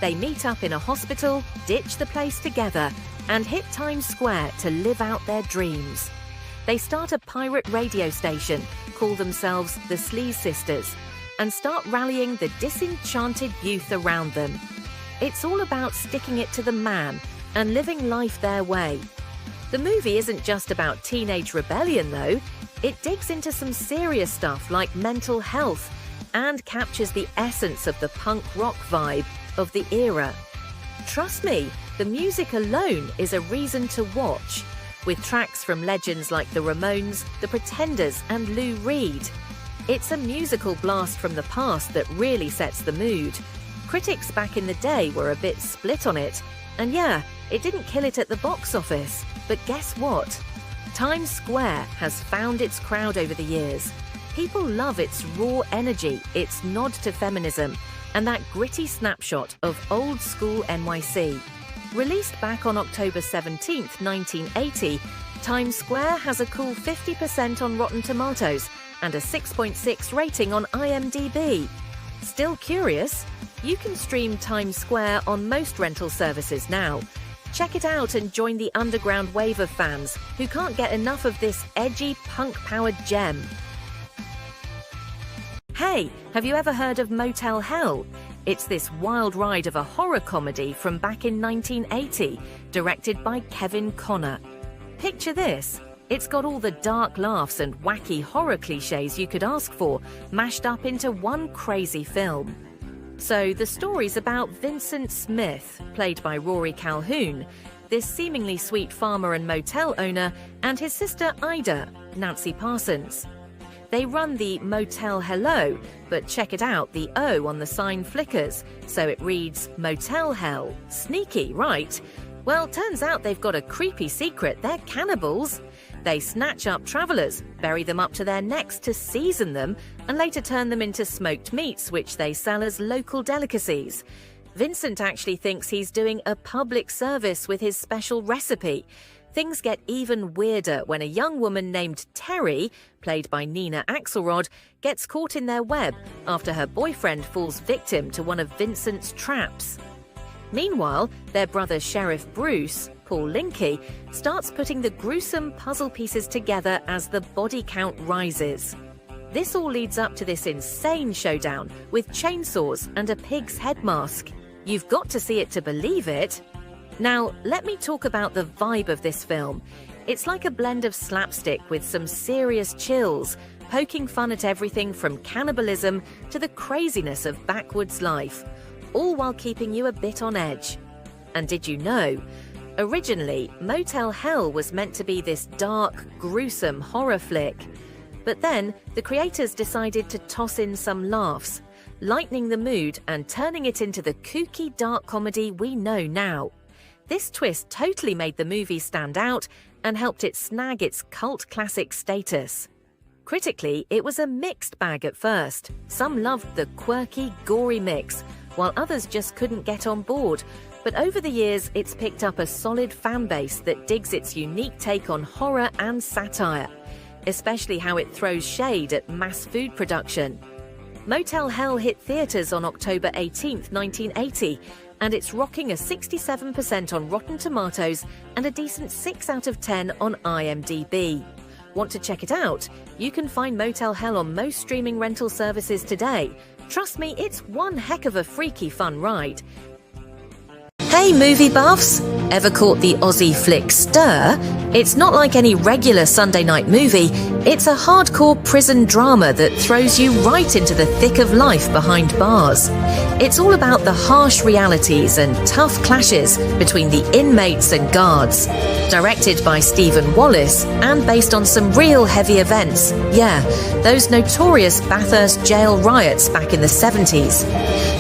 They meet up in a hospital, ditch the place together, and hit Times Square to live out their dreams. They start a pirate radio station, call themselves the Sleaze Sisters, and start rallying the disenchanted youth around them. It's all about sticking it to the man and living life their way. The movie isn't just about teenage rebellion, though. It digs into some serious stuff like mental health and captures the essence of the punk rock vibe of the era. Trust me, the music alone is a reason to watch, with tracks from legends like the Ramones, the Pretenders, and Lou Reed. It's a musical blast from the past that really sets the mood. Critics back in the day were a bit split on it, and yeah, it didn't kill it at the box office. But guess what? Times Square has found its crowd over the years. People love its raw energy, its nod to feminism, and that gritty snapshot of old-school NYC. Released back on October 17, 1980, Times Square has a cool 50% on Rotten Tomatoes and a 6.6 rating on IMDb. Still curious? You can stream Times Square on most rental services now. Check it out and join the underground wave of fans who can't get enough of this edgy, punk-powered gem. Hey, have you ever heard of Motel Hell? It's this wild ride of a horror comedy from back in 1980, directed by Kevin Connor. Picture this. It's got all the dark laughs and wacky horror cliches you could ask for, mashed up into one crazy film. So the story's about Vincent Smith, played by Rory Calhoun, this seemingly sweet farmer and motel owner, and his sister Ida, Nancy Parsons. They run the Motel Hello, but check it out, the O on the sign flickers, so it reads Motel Hell. Sneaky, right? Well, turns out they've got a creepy secret. They're cannibals. They snatch up travellers, bury them up to their necks to season them, and later turn them into smoked meats, which they sell as local delicacies. Vincent actually thinks he's doing a public service with his special recipe. Things get even weirder when a young woman named Terry, played by Nina Axelrod, gets caught in their web after her boyfriend falls victim to one of Vincent's traps. Meanwhile, their brother Sheriff Bruce, Paul Linky, starts putting the gruesome puzzle pieces together as the body count rises. This all leads up to this insane showdown with chainsaws and a pig's head mask. You've got to see it to believe it. Now, let me talk about the vibe of this film. It's like a blend of slapstick with some serious chills, poking fun at everything from cannibalism to the craziness of backwoods life, all while keeping you a bit on edge. And did you know? Originally, Motel Hell was meant to be this dark, gruesome horror flick. But then, the creators decided to toss in some laughs, lightening the mood and turning it into the kooky dark comedy we know now. This twist totally made the movie stand out and helped it snag its cult classic status. Critically, it was a mixed bag at first. Some loved the quirky, gory mix, while others just couldn't get on board. But over the years, it's picked up a solid fan base that digs its unique take on horror and satire, especially how it throws shade at mass food production. Motel Hell hit theatres on October 18, 1980, and it's rocking a 67% on Rotten Tomatoes and a decent 6 out of 10 on IMDb. Want to check it out? You can find Motel Hell on most streaming rental services today. Trust me, it's one heck of a freaky fun ride. Hey movie buffs! Ever caught the Aussie flick Stir? It's not like any regular Sunday night movie, it's a hardcore prison drama that throws you right into the thick of life behind bars. It's all about the harsh realities and tough clashes between the inmates and guards. Directed by Stephen Wallace and based on some real heavy events. Yeah, those notorious Bathurst jail riots back in the 70s.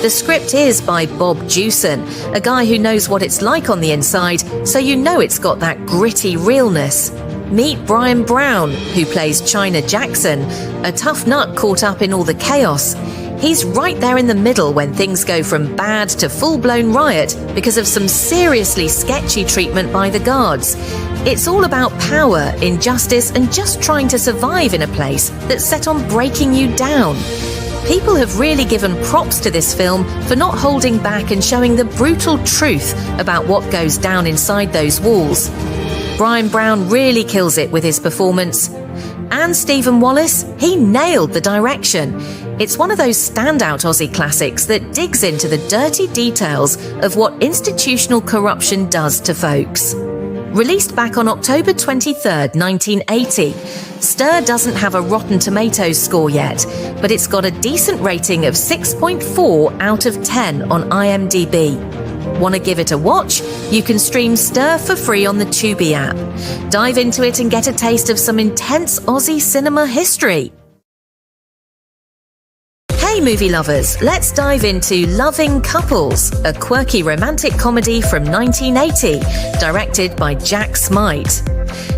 The script is by Bob Jewson, a guy who knows what it's like on the inside, so you know it's got that gritty realness. Meet Brian Brown, who plays China Jackson, a tough nut caught up in all the chaos. He's right there in the middle when things go from bad to full-blown riot because of some seriously sketchy treatment by the guards. It's all about power, injustice, and just trying to survive in a place that's set on breaking you down. People have really given props to this film for not holding back and showing the brutal truth about what goes down inside those walls. Brian Brown really kills it with his performance. And Stephen Wallace, he nailed the direction. It's one of those standout Aussie classics that digs into the dirty details of what institutional corruption does to folks. Released back on October 23rd, 1980, Stir doesn't have a Rotten Tomatoes score yet, but it's got a decent rating of 6.4 out of 10 on IMDb. Want to give it a watch? You can stream Stir for free on the Tubi app. Dive into it and get a taste of some intense Aussie cinema history. Hey movie lovers, let's dive into Loving Couples, a quirky romantic comedy from 1980, directed by Jack Smite.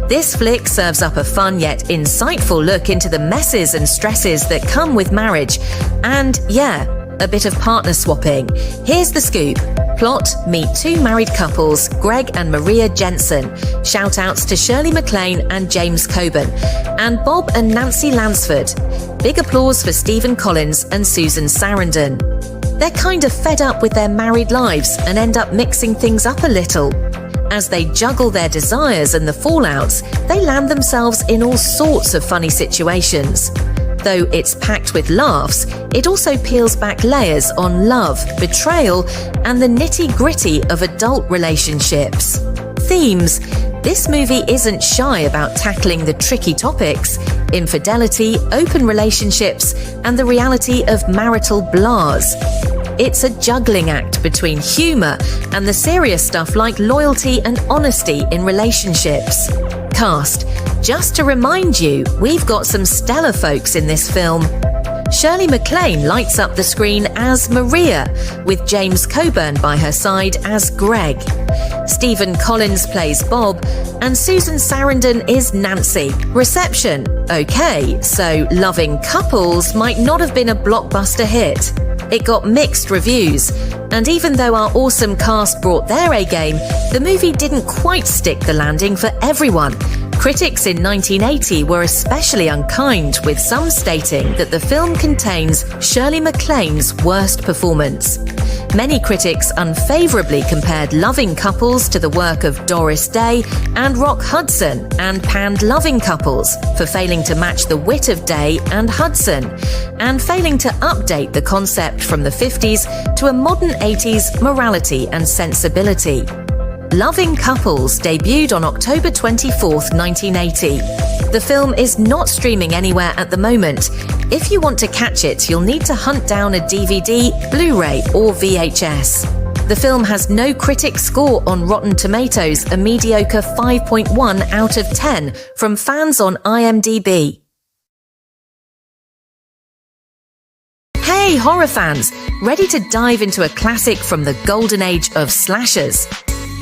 This flick serves up a fun yet insightful look into the messes and stresses that come with marriage, and yeah, a bit of partner swapping. Here's the scoop. Plot: meet two married couples, Greg and Maria Jensen. Shout-outs to Shirley MacLaine and James Coburn, and Bob and Nancy Lansford. Big applause for Stephen Collins and Susan Sarandon. They're kind of fed up with their married lives and end up mixing things up a little. As they juggle their desires and the fallouts, they land themselves in all sorts of funny situations. Though it's packed with laughs, it also peels back layers on love, betrayal, and the nitty-gritty of adult relationships. Themes: this movie isn't shy about tackling the tricky topics: infidelity, open relationships, and the reality of marital blahs. It's a juggling act between humour and the serious stuff like loyalty and honesty in relationships. Cast: just to remind you, we've got some stellar folks in this film. Shirley MacLaine lights up the screen as Maria, with James Coburn by her side as Greg. Stephen Collins plays Bob, and Susan Sarandon is Nancy. Reception: okay, so Loving Couples might not have been a blockbuster hit. It got mixed reviews, and even though our awesome cast brought their A-game, the movie didn't quite stick the landing for everyone. Critics in 1980 were especially unkind, with some stating that the film contains Shirley MacLaine's worst performance. Many critics unfavourably compared Loving Couples to the work of Doris Day and Rock Hudson, and panned Loving Couples for failing to match the wit of Day and Hudson, and failing to update the concept from the 50s to a modern 80s morality and sensibility. Loving Couples debuted on October 24th, 1980. The film is not streaming anywhere at the moment. If you want to catch it, you'll need to hunt down a DVD, Blu-ray, or VHS. The film has no critic score on Rotten Tomatoes, a mediocre 5.1 out of 10 from fans on IMDb. Hey horror fans, ready to dive into a classic from the golden age of slashers?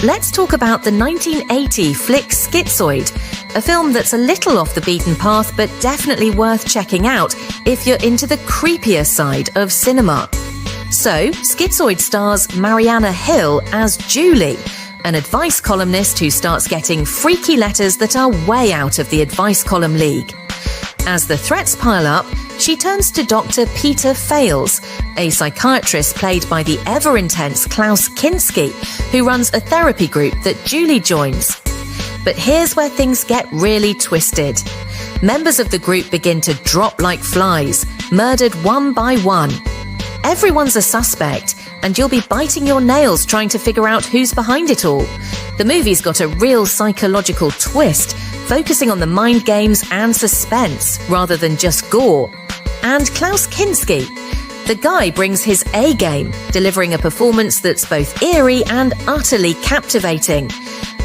Let's talk about the 1980 flick Schizoid, a film that's a little off the beaten path but definitely worth checking out if you're into the creepier side of cinema. So, Schizoid stars Marianna Hill as Julie, an advice columnist who starts getting freaky letters that are way out of the advice column league. As the threats pile up, she turns to Dr. Peter Fales, a psychiatrist played by the ever-intense Klaus Kinski, who runs a therapy group that Julie joins. But here's where things get really twisted. Members of the group begin to drop like flies, murdered one by one. Everyone's a suspect, and you'll be biting your nails trying to figure out who's behind it all. The movie's got a real psychological twist, focusing on the mind games and suspense rather than just gore. And Klaus Kinski, the guy brings his A game, delivering a performance that's both eerie and utterly captivating.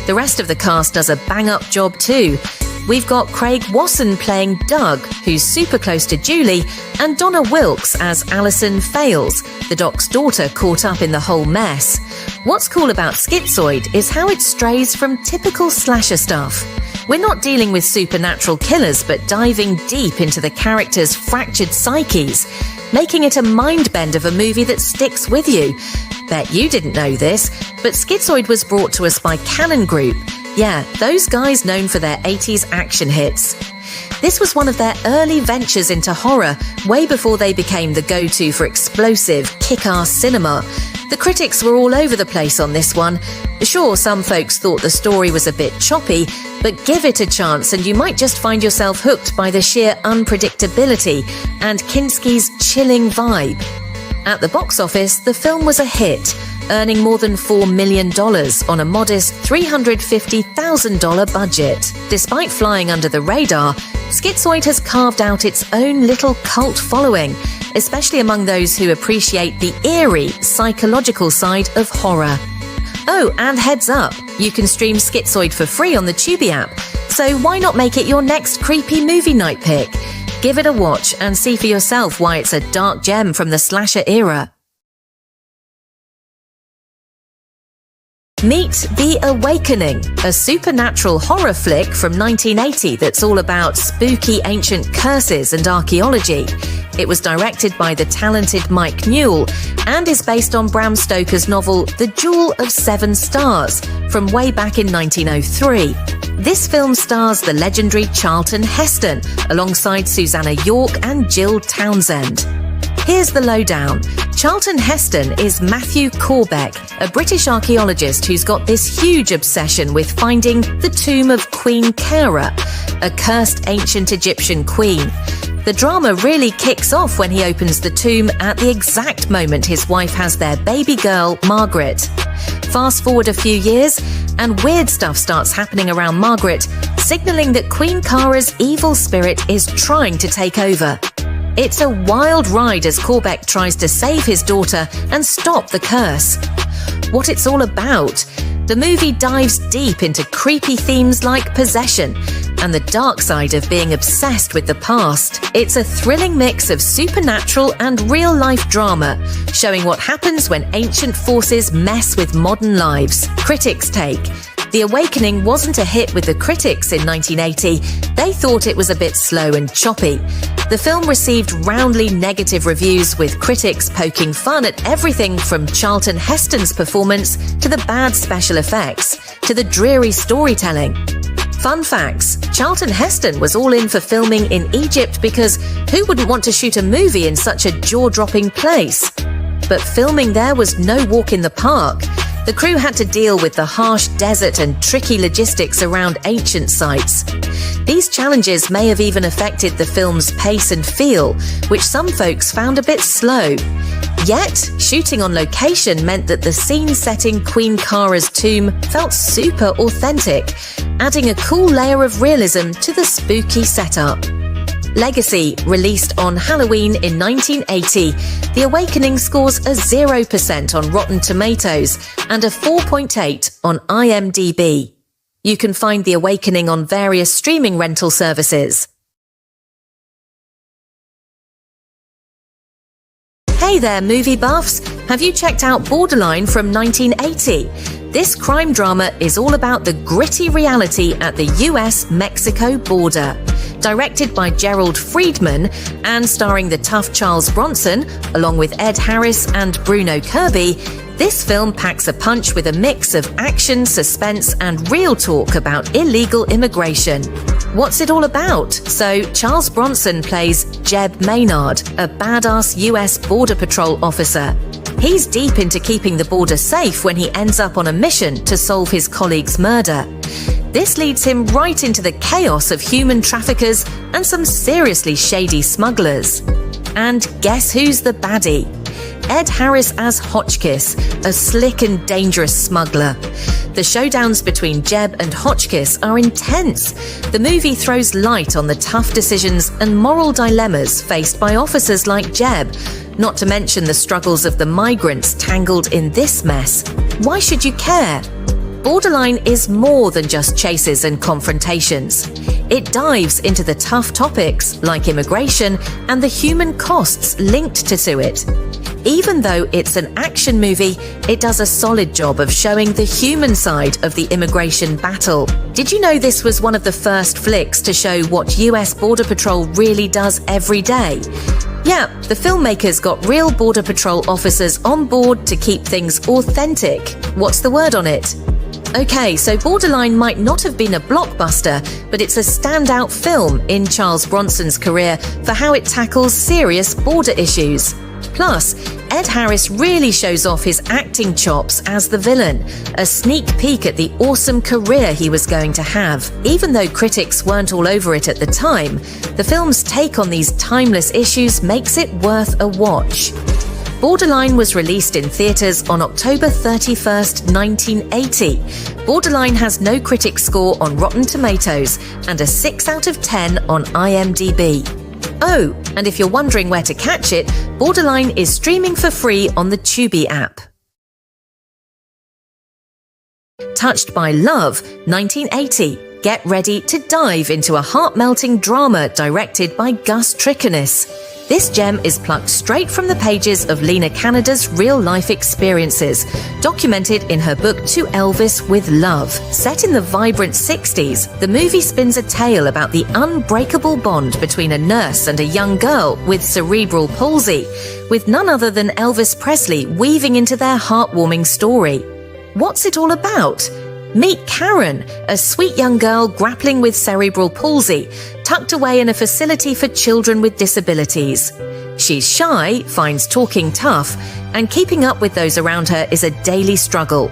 The rest of the cast does a bang-up job too. We've got Craig Wasson playing Doug, who's super close to Julie, and Donna Wilkes as Alison Fales, the doc's daughter caught up in the whole mess. What's cool about Schizoid is how it strays from typical slasher stuff. We're not dealing with supernatural killers, but diving deep into the characters' fractured psyches, making it a mind-bend of a movie that sticks with you. Bet you didn't know this, but Schizoid was brought to us by Cannon Group. Yeah, those guys known for their 80s action hits. This was one of their early ventures into horror, way before they became the go-to for explosive, kick-ass cinema. The critics were all over the place on this one. Sure, some folks thought the story was a bit choppy, but give it a chance and you might just find yourself hooked by the sheer unpredictability and Kinski's chilling vibe. At the box office, the film was a hit, earning more than $4 million on a modest $350,000 budget. Despite flying under the radar, Schizoid has carved out its own little cult following, especially among those who appreciate the eerie, psychological side of horror. Oh, and heads up, you can stream Schizoid for free on the Tubi app, so why not make it your next creepy movie night pick? Give it a watch and see for yourself why it's a dark gem from the slasher era. Meet The Awakening, a supernatural horror flick from 1980 that's all about spooky ancient curses and archaeology. It was directed by the talented Mike Newell and is based on Bram Stoker's novel The Jewel of Seven Stars from way back in 1903. This film stars the legendary Charlton Heston alongside Susanna York and Jill Townsend. Here's the lowdown. Charlton Heston is Matthew Corbeck, a British archaeologist who's got this huge obsession with finding the tomb of Queen Kera, a cursed ancient Egyptian queen. The drama really kicks off when he opens the tomb at the exact moment his wife has their baby girl, Margaret. Fast forward a few years, and weird stuff starts happening around Margaret, signalling that Queen Kara's evil spirit is trying to take over. It's a wild ride as Corbeck tries to save his daughter and stop the curse. What it's all about? The movie dives deep into creepy themes like possession and the dark side of being obsessed with the past. It's a thrilling mix of supernatural and real-life drama, showing what happens when ancient forces mess with modern lives. Critics' take. The Awakening wasn't a hit with the critics in 1980. They thought it was a bit slow and choppy. The film received roundly negative reviews, with critics poking fun at everything from Charlton Heston's performance to the bad special effects to the dreary storytelling. Fun facts: Charlton Heston was all in for filming in Egypt because who wouldn't want to shoot a movie in such a jaw-dropping place? But filming there was no walk in the park. The crew had to deal with the harsh desert and tricky logistics around ancient sites. These challenges may have even affected the film's pace and feel, which some folks found a bit slow. Yet, shooting on location meant that the scene setting Queen Kara's tomb felt super authentic, adding a cool layer of realism to the spooky setup. Legacy, released on Halloween in 1980, The Awakening scores a 0% on Rotten Tomatoes and a 4.8 on IMDb. You can find The Awakening on various streaming rental services. Hey there, movie buffs! Have you checked out Borderline from 1980? This crime drama is all about the gritty reality at the US-Mexico border. Directed by Gerald Friedman and starring the tough Charles Bronson, along with Ed Harris and Bruno Kirby, this film packs a punch with a mix of action, suspense, and real talk about illegal immigration. What's it all about? So, Charles Bronson plays Jeb Maynard, a badass US Border Patrol officer. He's deep into keeping the border safe when he ends up on a mission to solve his colleague's murder. This leads him right into the chaos of human traffickers and some seriously shady smugglers. And guess who's the baddie? Ed Harris as Hotchkiss, a slick and dangerous smuggler. The showdowns between Jeb and Hotchkiss are intense. The movie throws light on the tough decisions and moral dilemmas faced by officers like Jeb, not to mention the struggles of the migrants tangled in this mess. Why should you care? Borderline is more than just chases and confrontations. It dives into the tough topics like immigration and the human costs linked to it. Even though it's an action movie, it does a solid job of showing the human side of the immigration battle. Did you know this was one of the first flicks to show what US Border Patrol really does every day? Yeah, the filmmakers got real Border Patrol officers on board to keep things authentic. What's the word on it? Okay, so Borderline might not have been a blockbuster, but it's a standout film in Charles Bronson's career for how it tackles serious border issues. Plus, Ed Harris really shows off his acting chops as the villain, a sneak peek at the awesome career he was going to have. Even though critics weren't all over it at the time, the film's take on these timeless issues makes it worth a watch. Borderline was released in theatres on October 31st, 1980. Borderline has no critic score on Rotten Tomatoes and a 6 out of 10 on IMDb. Oh, and if you're wondering where to catch it, Borderline is streaming for free on the Tubi app. Touched by Love, 1980. Get ready to dive into a heart-melting drama directed by Gus Trickonis. This gem is plucked straight from the pages of Lena Canada's real-life experiences, documented in her book To Elvis with Love. Set in the vibrant 60s, the movie spins a tale about the unbreakable bond between a nurse and a young girl with cerebral palsy, with none other than Elvis Presley weaving into their heartwarming story. What's it all about? Meet Karen, a sweet young girl grappling with cerebral palsy, tucked away in a facility for children with disabilities. She's shy, finds talking tough, and keeping up with those around her is a daily struggle.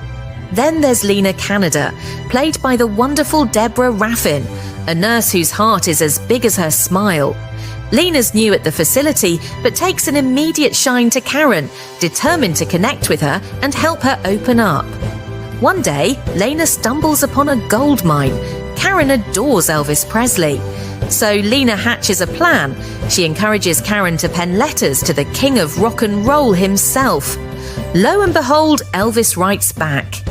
Then there's Lena Canada, played by the wonderful Deborah Raffin, a nurse whose heart is as big as her smile. Lena's new at the facility, but takes an immediate shine to Karen, determined to connect with her and help her open up. One day, Lena stumbles upon a gold mine. Karen adores Elvis Presley. So Lena hatches a plan. She encourages Karen to pen letters to the king of rock and roll himself. Lo and behold, Elvis writes back.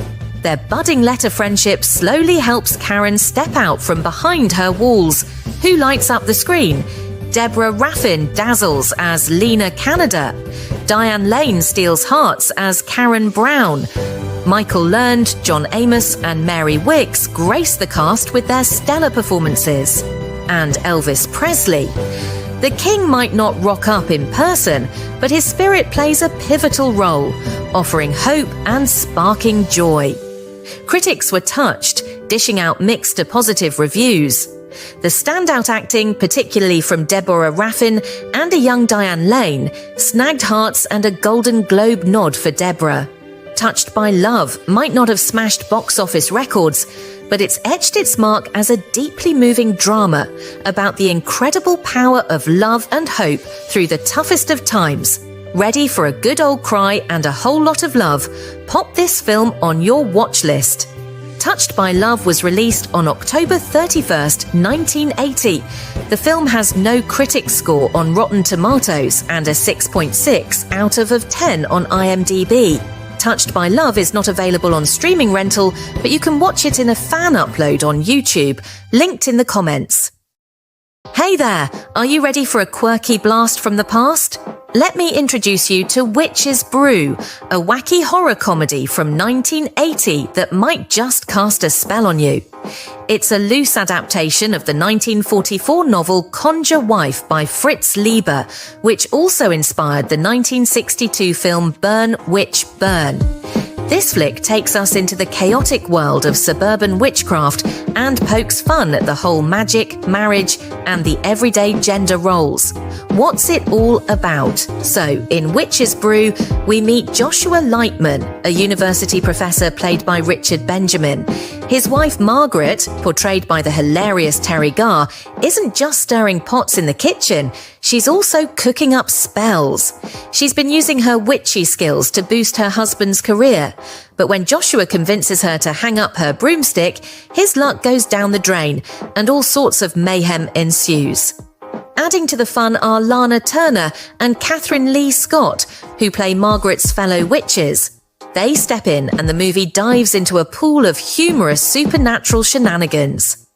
Their budding letter friendship slowly helps Karen step out from behind her walls. Who lights up the screen? Deborah Raffin dazzles as Lena Canada. Diane Lane steals hearts as Karen Brown. Michael Learned, John Amos, and Mary Wicks grace the cast with their stellar performances. And Elvis Presley. The king might not rock up in person, but his spirit plays a pivotal role, offering hope and sparking joy. Critics were touched, dishing out mixed to positive reviews. The standout acting, particularly from Deborah Raffin and a young Diane Lane, snagged hearts and a Golden Globe nod for Deborah. Touched by Love might not have smashed box office records, but it's etched its mark as a deeply moving drama about the incredible power of love and hope through the toughest of times. Ready for a good old cry and a whole lot of love? Pop this film on your watch list. Touched by Love was released on October 31st, 1980. The film has no critic score on Rotten Tomatoes and a 6.6 out of 10 on IMDb. Touched by Love is not available on streaming rental, but you can watch it in a fan upload on YouTube, linked in the comments. Hey there, are you ready for a quirky blast from the past? Let me introduce you to Witch's Brew, a wacky horror comedy from 1980 that might just cast a spell on you. It's a loose adaptation of the 1944 novel Conjure Wife by Fritz Leiber, which also inspired the 1962 film Burn, Witch, Burn. This flick takes us into the chaotic world of suburban witchcraft and pokes fun at the whole magic, marriage, and the everyday gender roles. What's it all about? So, in Witch's Brew, we meet Joshua Lightman, a university professor played by Richard Benjamin. His wife Margaret, portrayed by the hilarious Terry Garr, isn't just stirring pots in the kitchen, she's also cooking up spells. She's been using her witchy skills to boost her husband's career. But when Joshua convinces her to hang up her broomstick, his luck goes down the drain and all sorts of mayhem ensues. Adding to the fun are Lana Turner and Catherine Lee Scott, who play Margaret's fellow witches. They step in and the movie dives into a pool of humorous supernatural shenanigans.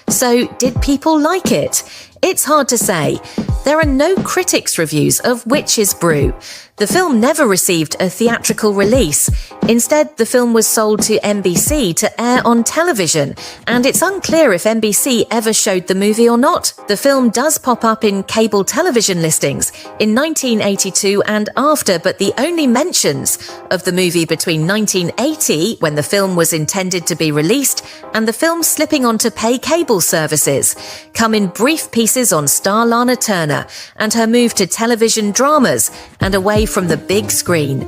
So, did people like it? It's hard to say. There are no critics' reviews of Witch's Brew. The film never received a theatrical release. Instead, the film was sold to NBC to air on television, and it's unclear if NBC ever showed the movie or not. The film does pop up in cable television listings in 1982 and after, but the only mentions of the movie between 1980, when the film was intended to be released, and the film slipping onto pay cable services, come in brief pieces on star Lana Turner and her move to television dramas and away from the big screen.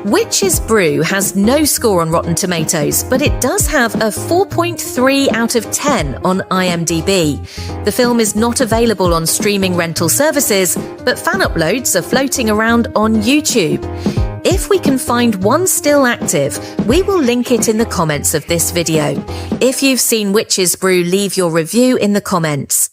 Witch's Brew has no score on Rotten Tomatoes, but it does have a 4.3 out of 10 on IMDb. The film is not available on streaming rental services, but fan uploads are floating around on YouTube. If we can find one still active, we will link it in the comments of this video. If you've seen Witch's Brew, leave your review in the comments.